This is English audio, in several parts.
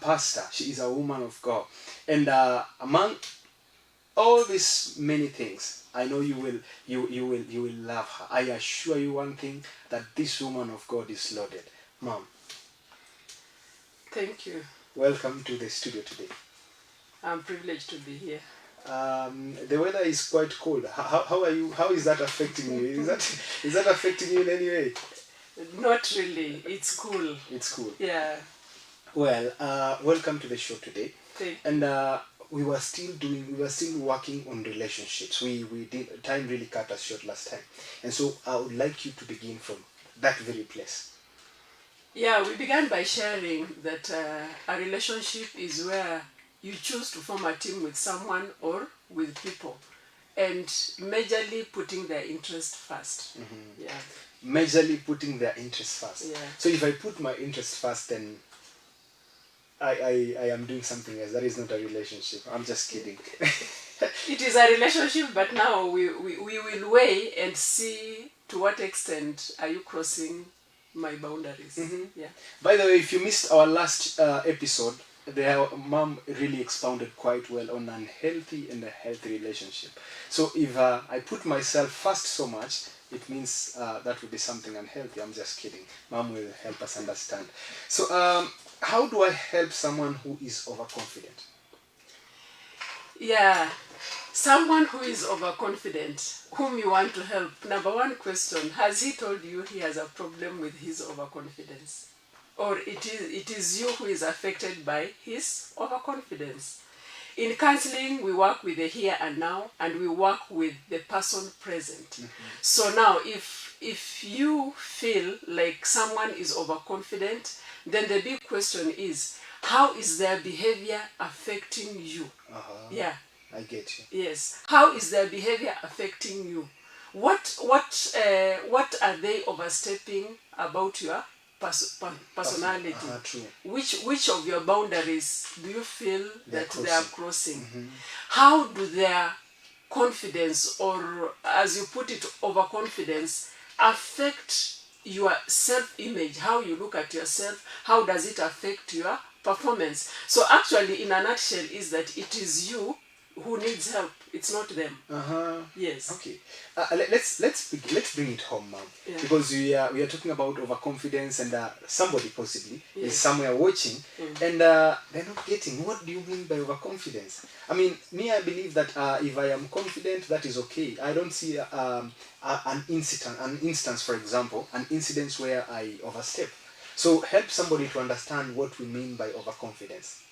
pastor. She is a woman of God. And among all these many things, I know you will love her. I assure you one thing, that this woman of God is loaded. Mom, Thank you. welcome to the studio today. I'm privileged to be here. The weather is quite cold. How are you? How is that affecting you? Is that affecting you in any way? Not really. It's cool. It's cool. Yeah. Well, welcome to the show today. Thank And we were still working on relationships. We did, time really cut us short last time, and so I would like you to begin from that very place. Yeah, we began by sharing that a relationship is where you choose to form a team with someone or with people, and majorly putting their interest first. Yeah. Majorly putting their interest first. Yeah. So if I put my interest first, then I am doing something else. That is not a relationship. I'm just kidding. It is a relationship, but now we will weigh and see to what extent are you crossing my boundaries. Yeah. By the way, if you missed our last episode, the mom really expounded quite well on unhealthy and a healthy relationship. So if I put myself first so much, it means that would be something unhealthy. I'm just kidding. Mom will help us understand. So how do I help someone who is overconfident? Yeah. Someone who is overconfident, whom you want to help. Number one question, has he told you he has a problem with his overconfidence? Or it is you who is affected by his overconfidence? In counseling, we work with the here and now, and we work with the person present. So now, if you feel like someone is overconfident, then the big question is, how is their behavior affecting you? Yeah. I get you. Yes. How is their behavior affecting you? What are they overstepping about your personality? True. Which of your boundaries do you feel that they are crossing? How do their confidence, or as you put it, overconfidence, affect your self-image? How you look at yourself? How does it affect your performance? So actually, in a nutshell, is that it is you who needs help. It's not them. Yes. Okay. Let's bring it home, ma'am. Yeah. Because we are talking about overconfidence, and somebody possibly is Yes. somewhere watching, and they're not getting, what do you mean by overconfidence? I mean, me, I believe that if I am confident, that is okay. I don't see an instance, for example, an incident where I overstep. So help somebody to understand what we mean by overconfidence.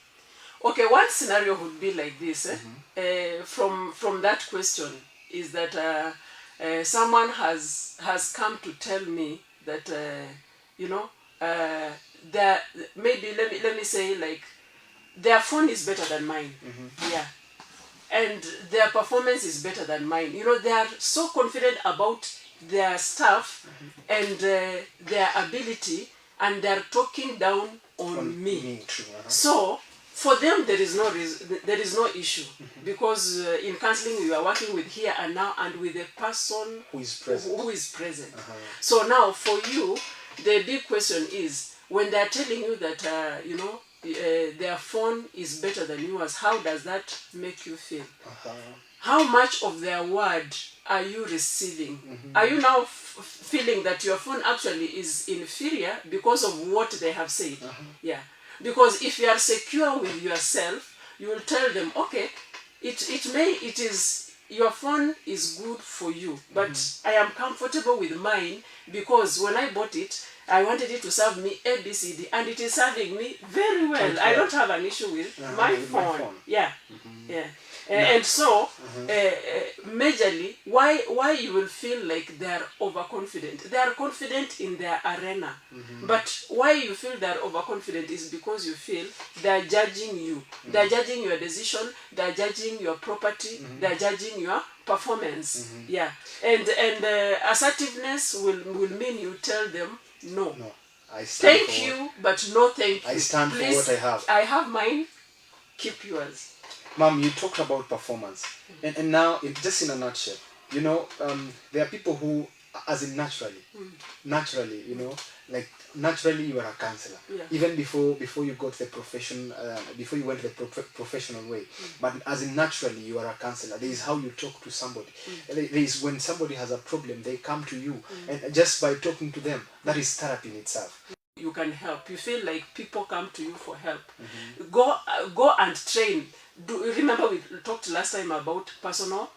Okay, one scenario would be like this. From that question is that someone has come to tell me that that maybe let me say, like, their phone is better than mine. Yeah. And their performance is better than mine. They are so confident about their stuff and their ability, and they're talking down on me. True. So for them, there is no issue, because in counseling we are working with here and now, and with the person Who is present. So now for you, the big question is, when they are telling you that their phone is better than yours, how does that make you feel? How much of their word are you receiving? Are you now feeling that your phone actually is inferior because of what they have said? Yeah. Because if you are secure with yourself, you will tell them, okay, your phone is good for you, but I am comfortable with mine, because when I bought it, I wanted it to serve me ABCD, and it is serving me very well. I don't have an issue with my phone. Yeah. Yeah. And so, majorly, why you will feel like they are overconfident? They are confident in their arena. But why you feel they are overconfident is because you feel they are judging you. They are judging your decision. They are judging your property. They are judging your performance. Yeah. And assertiveness will mean you tell them, no. I stand thank you, but no thank you. I stand Please, for what I have. I have mine. Keep yours. Mom, you talked about performance, and now, just in a nutshell, there are people who, as in naturally, like naturally you are a counselor, Yeah. even before you got the profession, before you went the professional way. But as in naturally you are a counselor. There is how you talk to somebody. There is when somebody has a problem, they come to you, and just by talking to them, that is therapy in itself. You can help. You feel like people come to you for help. Go and train. Remember we talked last time about personal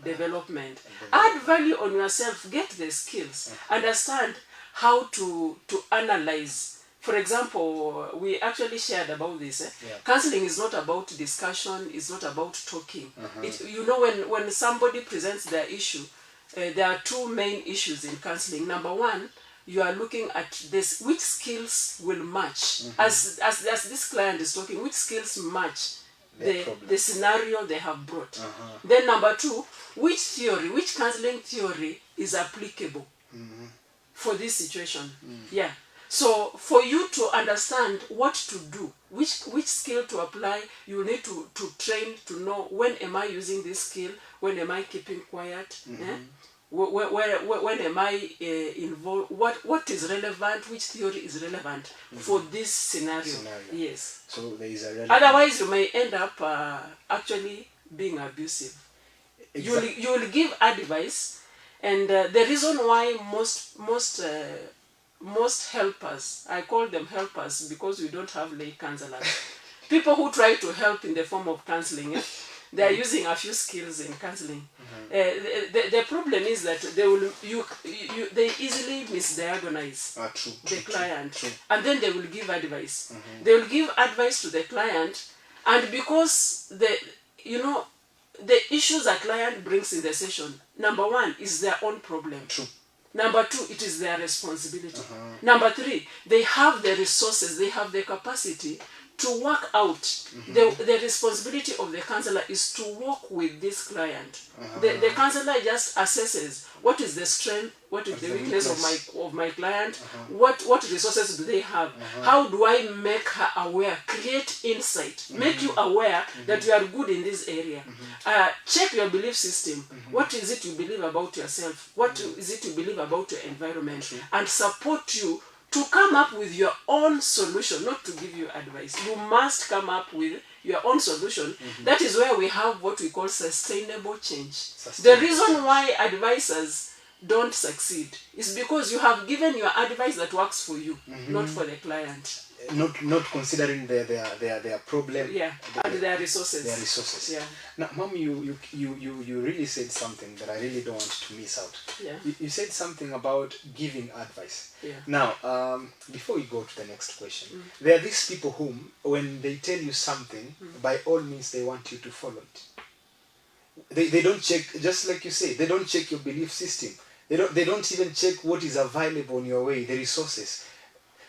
development. Add value on yourself. Get the skills. Understand how to analyze. For example, we actually shared about this. Yeah. Counseling is not about discussion. It's not about talking. You know, when somebody presents their issue, there are two main issues in counseling. Number one, you are looking at this, which skills will match. As this client is talking, which skills match the scenario they have brought. Then number two, which counseling theory is applicable for this situation. Yeah. So for you to understand what to do, which skill to apply, you need to train to know, when am I using this skill, when am I keeping quiet, when am I involved, what is relevant, which theory is relevant for this scenario. Yes. So there is a relevant... Otherwise you may end up actually being abusive. Exactly. You will give advice, and the reason why most helpers, I call them helpers because we don't have lay counselors, people who try to help in the form of counseling, they are using a few skills in counseling. The problem is that they easily misdiagnose the client, and then they will give advice. They will give advice to the client, and because the issues a client brings in the session, number one is their own problem. Number two, it is their responsibility. Number three, they have the resources, they have the capacity to work out. The responsibility of the counselor is to work with this client. The counselor just assesses what is the strength, what is the weakness of my client, what resources do they have, how do I make her aware, create insight, make you aware that you are good in this area. Check your belief system. What is it you believe about yourself? What is it you believe about your environment? And support you to come up with your own solution, not to give you advice. You must come up with your own solution. That is where we have what we call sustainable change. The reason why advisors don't succeed is because you have given your advice that works for you, not for the client. Not considering their problem. Yeah, and their resources. Their resources. Yeah. Now, Mom, you really said something that I really don't want to miss out. Yeah. You said something about giving advice. Yeah. Now, before we go to the next question, there are these people whom, when they tell you something, by all means they want you to follow it. They don't check, just like you say, they don't check your belief system. They don't even check what is available in your way, the resources,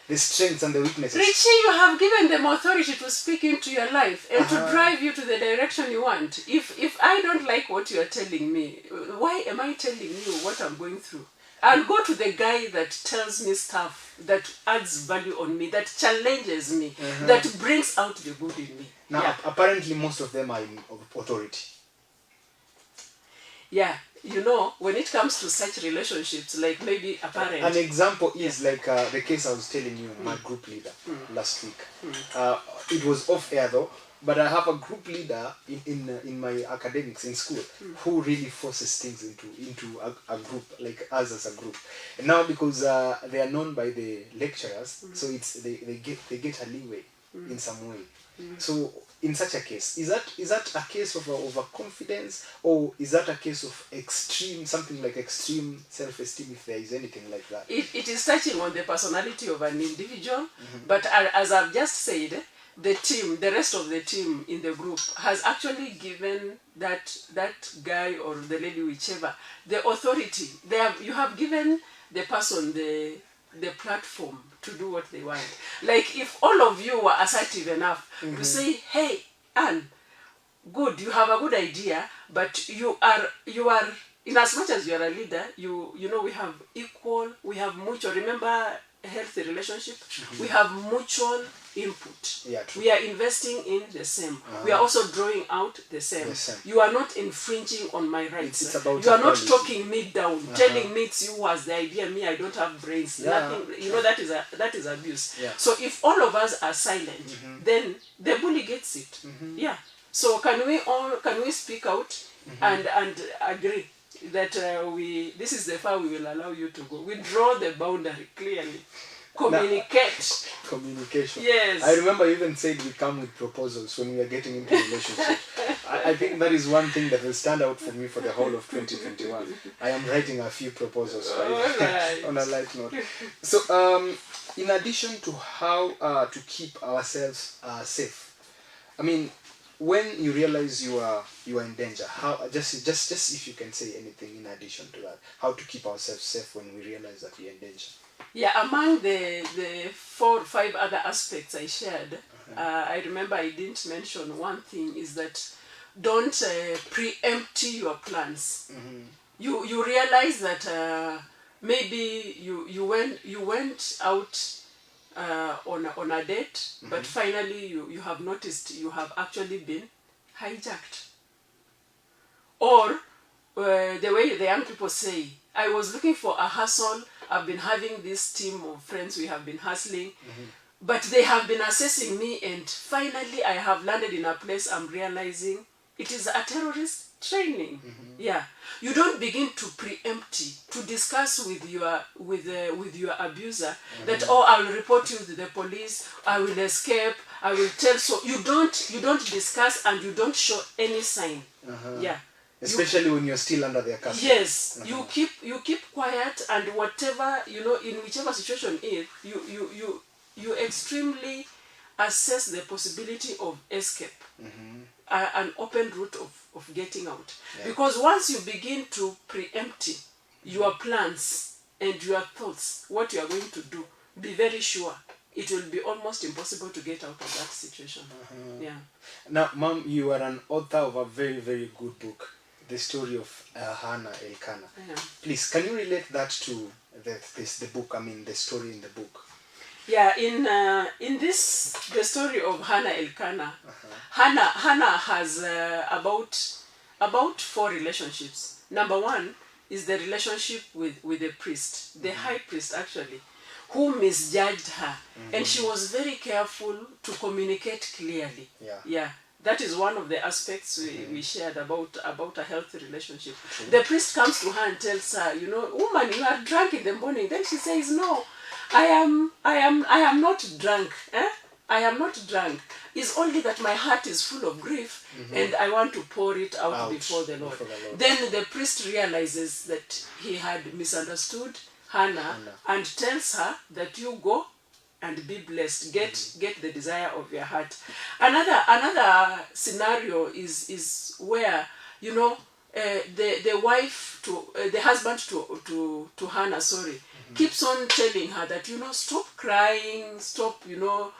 the strengths and the weaknesses. Richie, you have given them authority to speak into your life and to drive you to the direction you want. If I don't like what you are telling me, why am I telling you what I'm going through? I'll go to the guy that tells me stuff that adds value on me, that challenges me, that brings out the good in me. Now, apparently most of them are in authority. Yeah, you know, when it comes to such relationships, like maybe a parent. An example is like the case I was telling you, my group leader last week. It was off air though, but I have a group leader in my academics in school who really forces things into a group, like us as a group. And now because they are known by the lecturers, so it's they get a leeway in some way. So in such a case, is that a case of overconfidence, or is that a case of something like extreme self-esteem, if there is anything like that? It is touching on the personality of an individual, but as I've just said, the rest of the team in the group has actually given that guy or the lady, whichever, the authority. You have given the person the platform to do what they want. Like if all of you were assertive enough to say, hey, Anne, good, you have a good idea, but you are in as much as you are a leader, you know we have mutual. Remember a healthy relationship, we have mutual input. Yeah, true. We are investing in the same. We are also drawing out the same. The same. You are not infringing on my rights. It's about you are not equality. talking me down, telling me it's you who has the idea, me I don't have brains. Yeah. Nothing. You know that is abuse. Yeah. So if all of us are silent, then the bully gets it. Yeah. So can we speak out and agree that this is the far we will allow you to go. We draw the boundary clearly. Communicate. Communication. Yes. I remember you even said we come with proposals when we are getting into relationships. I think that is one thing that will stand out for me for the whole of 2021. I am writing a few proposals Alright. on a light note. So, in addition to how to keep ourselves safe, I mean, when you realize you are in danger, how just if you can say anything in addition to that, how to keep ourselves safe when we realize that we are in danger. Yeah, among the 4 or 5 other aspects I shared, I remember I didn't mention one thing is that don't preempt your plans. You realize that maybe you went out on a date, but finally you have noticed you have actually been hijacked. Or the way the young people say, I was looking for a hustle, I've been having this team of friends, we have been hustling, but they have been assessing me, and finally I have landed in a place I'm realizing it is a terrorist training. Yeah, you don't begin to preempt, to discuss with your abuser that I will report you to the police, I will escape, I will tell. So you don't discuss and you don't show any sign. Yeah. Especially when you're still under their custody. Yes, you keep quiet, and whatever in whichever situation is, you extremely assess the possibility of escape, an open route of getting out. Yeah. Because once you begin to preempt your plans and your thoughts, what you are going to do, be very sure it will be almost impossible to get out of that situation. Yeah. Now, Mom, you are an author of a very, very good book, The Story of Hannah Elkanah. Yeah. Please, can you relate that to the book? I mean, the story in the book. Yeah, in this, the story of Hannah Elkanah, Hannah has about 4 relationships. Number 1 is the relationship with the priest, the high priest actually, who misjudged her, and she was very careful to communicate clearly. Yeah. That is one of the aspects we shared about a healthy relationship. The priest comes to her and tells her, woman, you are drunk in the morning. Then she says, no, I am not drunk. I am not drunk. It's only that my heart is full of grief and I want to pour it out before the Lord. Then the priest realizes that he had misunderstood Hannah and tells her that you go and be blessed. Get the desire of your heart. Another scenario is where the wife the husband to Hannah, keeps on telling her that stop crying, stop your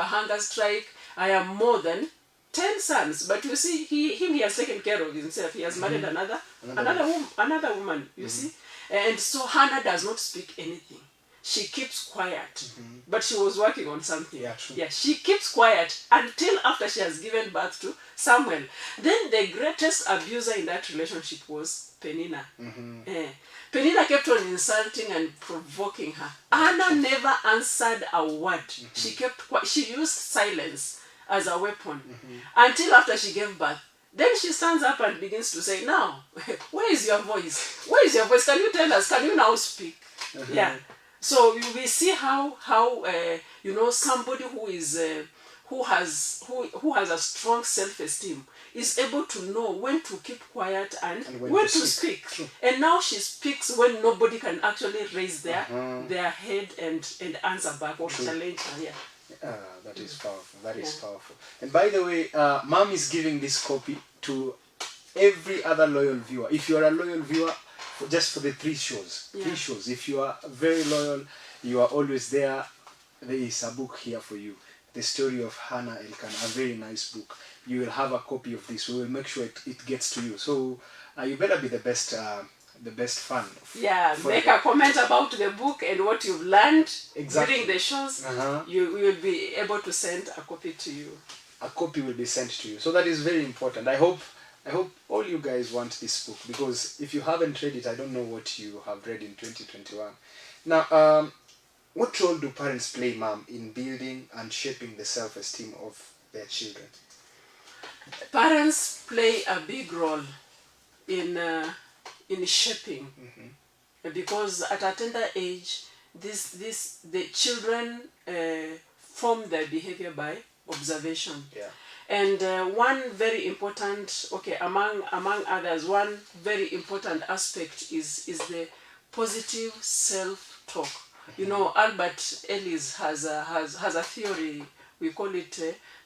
hunger strike. I am more than 10 sons, but you see he has taken care of himself. He has married another woman. You see, and so Hannah does not speak anything. She keeps quiet, but she was working on something. Yeah, true. Yeah, she keeps quiet until after she has given birth to Samuel. Then the greatest abuser in that relationship was Penina. Penina kept on insulting and provoking her. Hannah never answered a word. She kept quiet. She used silence as a weapon until after she gave birth. Then she stands up and begins to say, now, where is your voice? Where is your voice? Can you tell us? Can you now speak? Yeah. So we see how somebody who has a strong self-esteem is able to know when to keep quiet and when to speak. And now she speaks when nobody can actually raise their head and answer back or challenge her. Yeah. That is powerful. That is powerful. And by the way, Mom is giving this copy to every other loyal viewer. If you are a loyal viewer, just for the 3 shows. 3 shows. If you are very loyal, you are always there. There is a book here for you. The Story of Hannah Elkanah. A very nice book. You will have a copy of this. We will make sure it gets to you. So you better be the best the best fun. Yeah, for make the- a comment about the book and what you've learned Exactly. during the shows. Uh-huh. You will be able to send a copy to you. A copy will be sent to you. So that is very important. I hope all you guys want this book, because if you haven't read it, I don't know what you have read in 2021. Now, what role do parents play, Mom, in building and shaping the self-esteem of their children? Parents play a big role in shaping, because at a tender age, the children form their behavior by observation. Yeah. And one very important, among others, one very important aspect is the positive self-talk. You know, Albert Ellis has a theory. We call it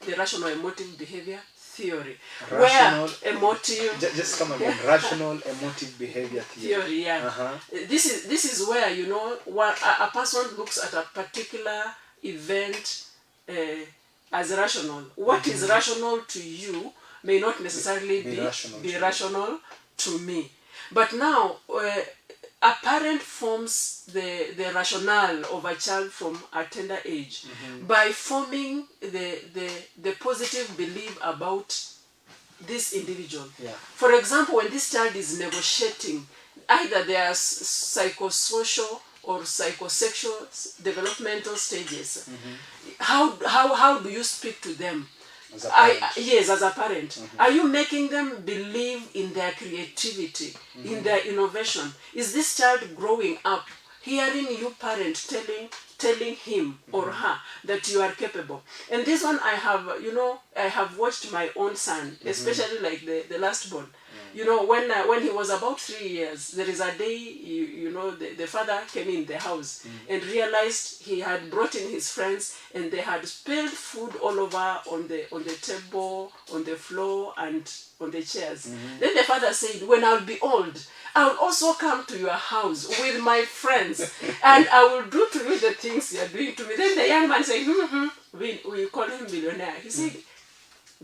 the rational emotive behavior theory. Rational, where emotive just come again. Rational emotive behavior theory. yeah. Uh-huh. This is where, you know, what a person looks at a particular event as rational. What is rational to you may not necessarily be rational to me. But now, a parent forms the rationale of a child from a tender age by forming the positive belief about this individual. Yeah. For example, when this child is negotiating, either there are psychosocial or psychosexual developmental stages. How do you speak to them? As a parent. Yes, as a parent. Are you making them believe in their creativity, in their innovation? Is this child growing up hearing you parent telling him or her that you are capable? And this one I have watched my own son, especially like the last born. You know, when he was about 3 years, there is a day, the father came in the house and realized he had brought in his friends and they had spilled food all over on the table, on the floor, and on the chairs. Then the father said, when I'll be old, I'll also come to your house with my friends and I will do to you the things you are doing to me. Then the young man said, we call him billionaire. He said,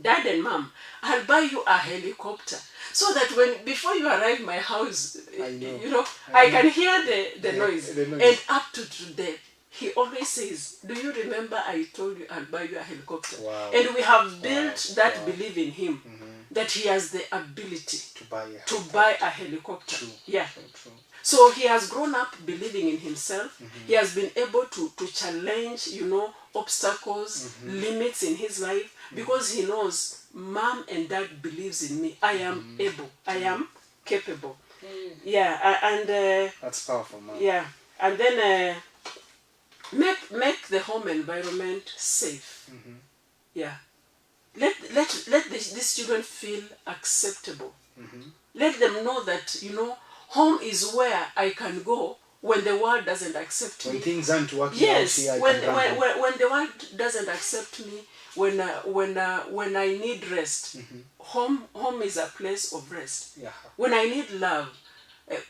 Dad and Mom, I'll buy you a helicopter so that before you arrive my house, I can hear the noise. The noise. And up to today, he always says, do you remember I told you I'll buy you a helicopter? Wow. And we have built that belief in him, that he has the ability to buy a helicopter. True. Yeah. True. So he has grown up believing in himself. He has been able to challenge, obstacles, limits in his life, because he knows Mom and Dad believes in me. I am able. I am capable. Yeah, and that's powerful, Mom. yeah, and then make the home environment safe. Yeah, let these children feel acceptable. Let them know that home is where I can go when the world doesn't accept me. When things aren't working Yes, out here, when the world doesn't accept me, when I need rest, home is a place of rest. Yeah. When I need love,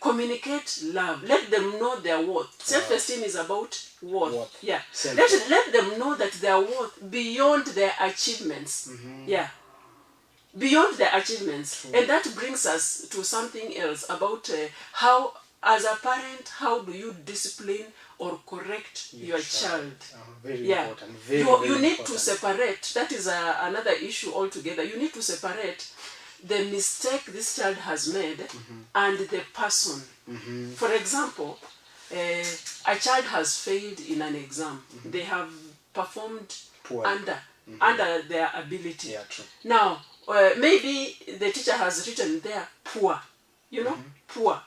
communicate love. Let them know their worth. Self-esteem is about worth. Yeah. Let them know that their worth beyond their achievements. Yeah. Beyond their achievements. And that brings us to something else about how, as a parent, how do you discipline or correct your child? Very important. You need to separate. That is another issue altogether. You need to separate the mistake this child has made and the person. For example, a child has failed in an exam. They have performed under their ability. Yeah, true. Now, maybe the teacher has written there poor. Poor.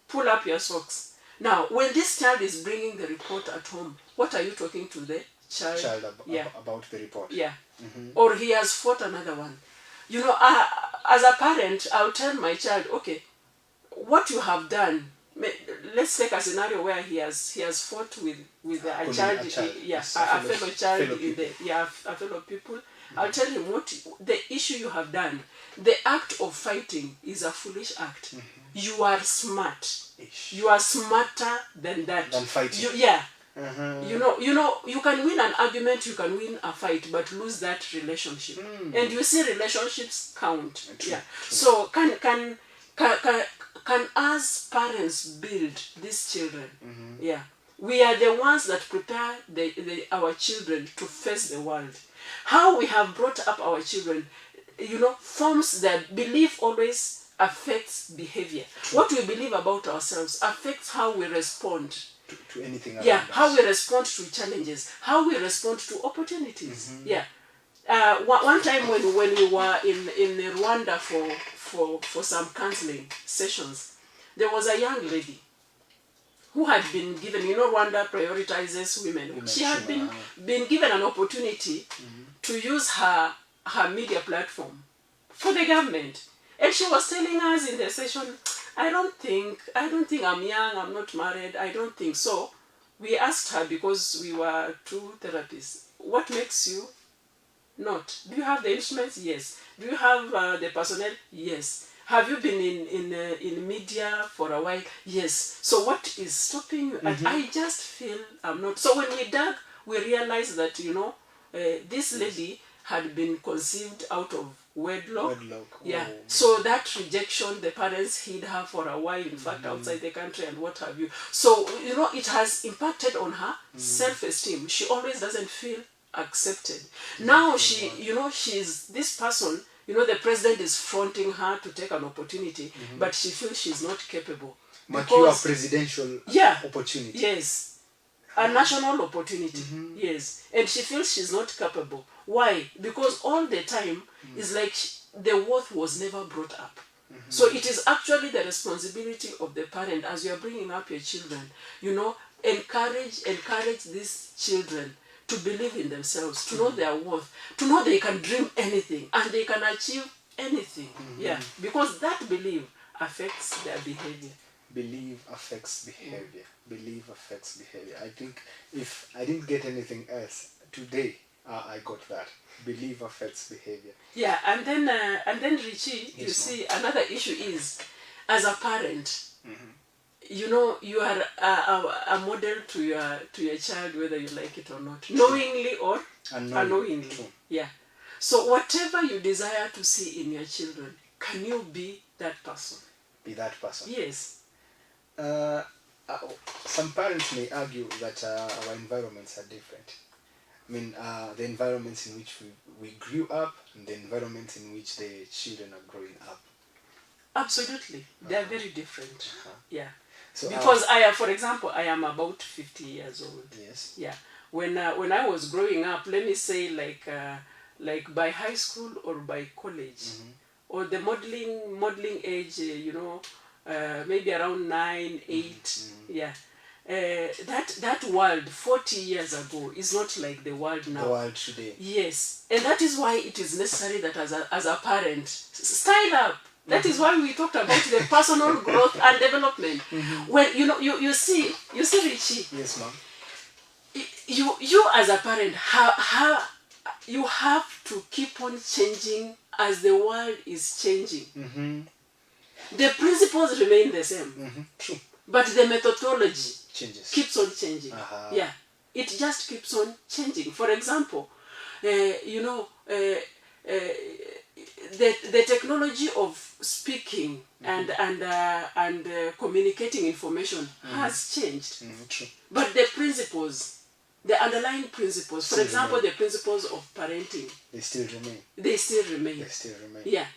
Pull up your socks. Now, when this child is bringing the report at home, what are you talking to the child? About the report. Yeah. Or he has fought another one. As a parent, I'll tell my child, okay, what you have done. Let's take a scenario where he has fought with a fellow child, a fellow people. I'll tell him what the issue you have done. The act of fighting is a foolish act. You are smart. You are smarter than that. Than fighting. You can win an argument, you can win a fight, but lose that relationship. And you see, relationships count. True. So can can us parents build these children? Yeah. We are the ones that prepare our children to face the world. How we have brought up our children, forms their belief always affects behavior. What we believe about ourselves affects how we respond to anything around yeah us. how we respond to challenges, how we respond to opportunities. Yeah. One time when we were in Rwanda for some counseling sessions, there was a young lady who had been given, Rwanda prioritizes women. She had been given an opportunity to use her media platform for the government. And she was telling us in the session, I don't think I'm young, I'm not married, I don't think so. We asked her, because we were two therapists, what makes you not? Do you have the instruments? Yes. Do you have the personnel? Yes. Have you been in media for a while? Yes. So what is stopping you? And I just feel I'm not. So when we dug, we realized that, this lady had been conceived out of wedlock. Yeah. Oh. So that rejection, the parents hid her for a while, in fact, outside the country and what have you. So, it has impacted on her self-esteem. She always doesn't feel accepted. Now she's this person, the president is fronting her to take an opportunity, but she feels she's not capable. Makiwa presidential opportunity. Yes. A national opportunity. Yes. And she feels she's not capable. Why? Because all the time is like the worth was never brought up. So it is actually the responsibility of the parent, as you are bringing up your children, encourage these children to believe in themselves, to know their worth, to know they can dream anything and they can achieve anything. Yeah, because that belief affects their behavior. Belief affects behavior. Belief affects behavior. I think if I didn't get anything else today, I got that. Belief affects behavior. Yeah, and then Richie, you see, another issue is, as a parent, you are a model to your child, whether you like it or not, knowingly or unknowingly. Yeah. So whatever you desire to see in your children, can you be that person? Be that person. Yes. Some parents may argue that our environments are different. I mean, the environments in which we grew up and the environments in which the children are growing up. Absolutely. They are very different. Yeah. So, because for example, I am about 50 years old. Yes. Yeah. When I was growing up, let me say like by high school or by college, or the modeling age, maybe around 9, 8, yeah. That world 40 years ago is not like the world now. The world today. Yes, and that is why it is necessary that as a parent, style up. That is why we talked about the personal growth and development. When you see Richie. Yes, ma'am. You as a parent, you have to keep on changing as the world is changing. The principles remain the same, True. but the methodology Changes. keeps on changing. Yeah, it just keeps on changing. For example, the technology of speaking and communicating information has changed, True. but the principles, the underlying principles, for example, the principles of parenting, they still remain. They still remain. Yeah.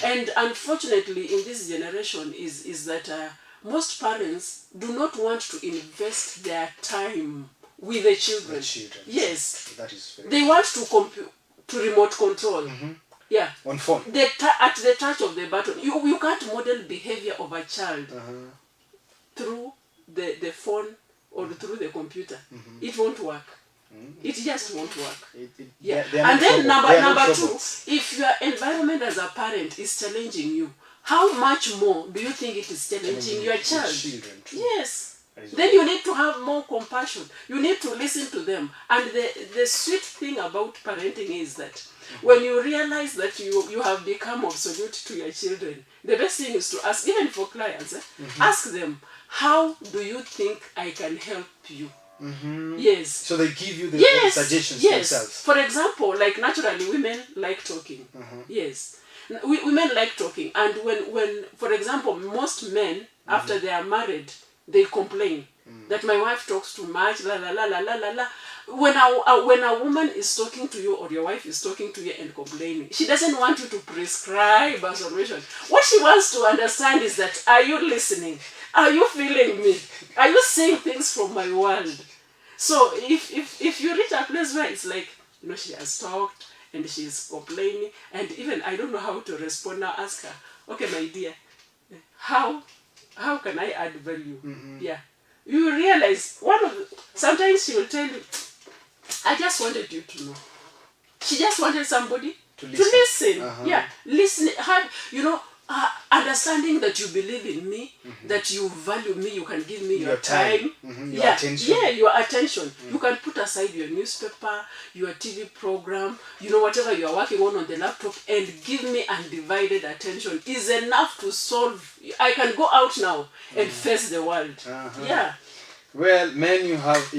And unfortunately, in this generation, is that most parents do not want to invest their time with the children. Yes. That is very they want to remote control. Yeah. On phone. At the touch of the button. You can't model behavior of a child through the phone or through the computer. It won't work. It just won't work. And then number two, if your environment as a parent is challenging you, how much more do you think it is challenging your child? Yes. Then you need to have more compassion. You need to listen to them. And the sweet thing about parenting is that when you realize that you have become obsolete to your children, the best thing is to ask, even for clients, ask them, how do you think I can help you? Yes. So they give you the suggestions themselves. For example, like naturally women like talking. Yes. Women like talking, and when for example, most men after they are married, they complain that my wife talks too much, la la la la la la la. When a woman is talking to you, or your wife is talking to you and complaining, she doesn't want you to prescribe a solution. What she wants to understand is that, are you listening? Are you feeling me? Are you seeing things from my world? So if you reach a place where it's like, she has talked and she's complaining, and even I don't know how to respond now, ask her, okay, my dear, how can I add value? Yeah. You realize sometimes she will tell you, I just wanted you to know. She just wanted somebody to listen. Yeah, listen. Understanding that you believe in me, that you value me, you can give me your time, your attention. Yeah, your attention. You can put aside your newspaper, your TV program, whatever you are working on the laptop, and give me undivided attention is enough to solve. I can go out now and face the world. Yeah. Well, men, you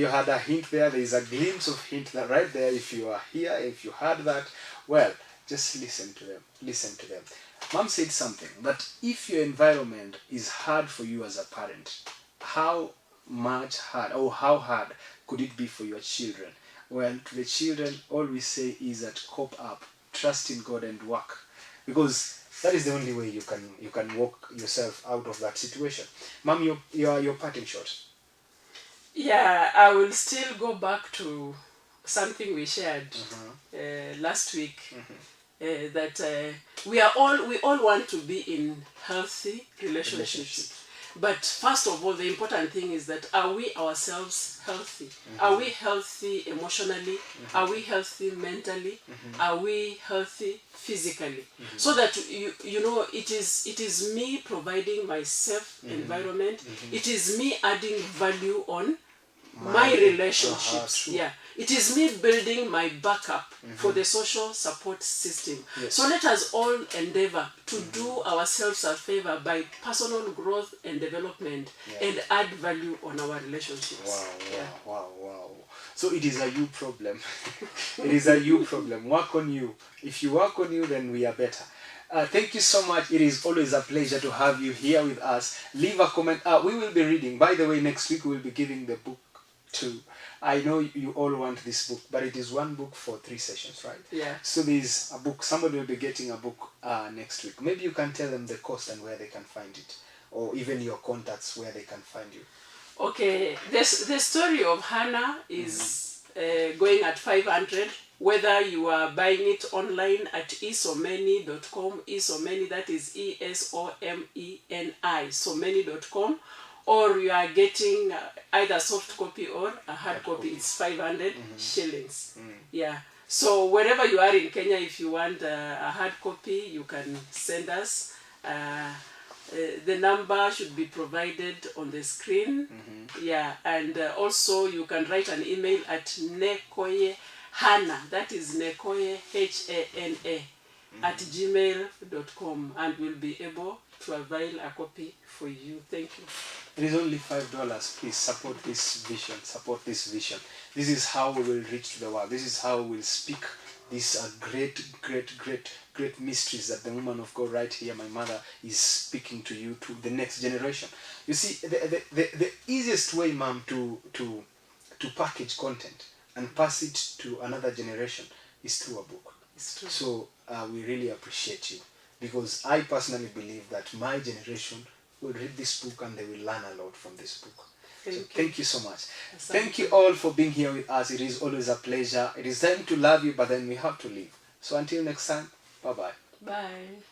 had a hint there. There is a glimpse of hint that right there. If you are here, if you heard that, well, just listen to them. Listen to them. Mom said something that if your environment is hard for you as a parent, how hard could it be for your children? Well, to the children, all we say is that cope up, trust in God, and work, because that is the only way you can walk yourself out of that situation. Mom, your parting shot. Yeah, I will still go back to something we shared last week. That we all want to be in healthy relationships. But first of all, the important thing is that, are we ourselves healthy? Are we healthy emotionally? Are we healthy mentally? Are we healthy physically? So that it is me providing my safe environment. It is me adding value on my relationships. Yeah, it is me building my backup for the social support system. Yes. So let us all endeavor to do ourselves a favor by personal growth and development, and add value on our relationships. Wow. So it is a you problem. It is a you problem. Work on you. If you work on you, then we are better. Thank you so much. It is always a pleasure to have you here with us. Leave a comment. We will be reading. By the way, next week we will be giving the book to. I know you all want this book, but it is one book for 3 sessions, right? Yeah. So there's a book. Somebody will be getting a book next week. Maybe you can tell them the cost and where they can find it, or even your contacts where they can find you. Okay. The story of Hannah is going at 500. Whether you are buying it online at esomeni.com, esomeni, that is ESOMENI, someni.com, or you are getting either soft copy or a hard copy. It's 500 shillings. Yeah. So wherever you are in Kenya, if you want a hard copy, you can send us. The number should be provided on the screen. Yeah. And also you can write an email at Nekoye Hannah, that is Nekoye, HANA, at gmail.com, and we'll be able to avail a copy for you. Thank you. It is only $5. Please support this vision. Support this vision. This is how we will reach to the world. This is how we will speak these great mysteries that the woman of God right here, my mother, is speaking to you, to the next generation. You see, the easiest way, Mom, to package content and pass it to another generation is through a book. It's true. So we really appreciate you, because I personally believe that my generation will read this book and they will learn a lot from this book. Thank you so much. Thank you all for being here with us. It is always a pleasure. It is time to love you, but then we have to leave. So until next time, bye-bye. Bye.